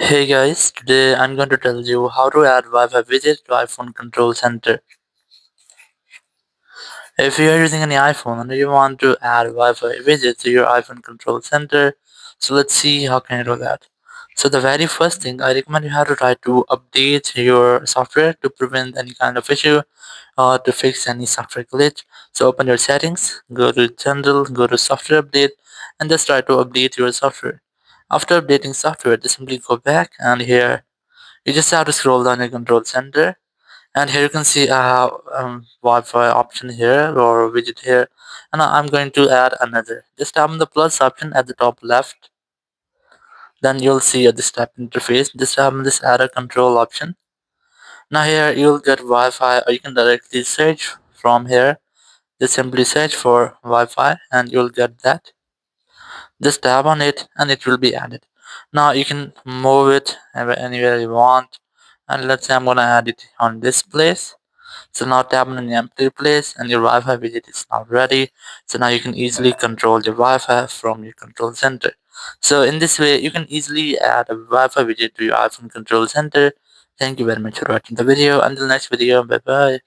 Hey guys, today I'm going to tell you how to add Wi-Fi widget to iPhone control center. If you are using any iPhone and you want to add Wi-Fi widget to your iPhone control center, so let's see how can you do that. So the very first thing I recommend you have to try to update your software to prevent any kind of issue or to fix any software glitch. So open your settings, go to general, go to software update, and just try to update your software. After updating software, just simply go back and here you just have to scroll down your control center, and here you can see Wi-Fi option here or widget here, and I'm going to add another. Just tap on the plus option at the top left, then you'll see a this type interface. Just tap on this add a control option. Now here you'll get Wi-Fi, or you can directly search from here. Just simply search for Wi-Fi, and you'll get that. Just tap on it, and it will be added. Now you can move it anywhere you want, and let's say I'm gonna add it on this place. So now tap on an empty place and your Wi-Fi widget is now ready. So now you can easily control your Wi-Fi from your control center. So in this way, you can easily add a Wi-Fi widget to your iPhone control center. Thank you very much for watching the video. Until next video, bye bye.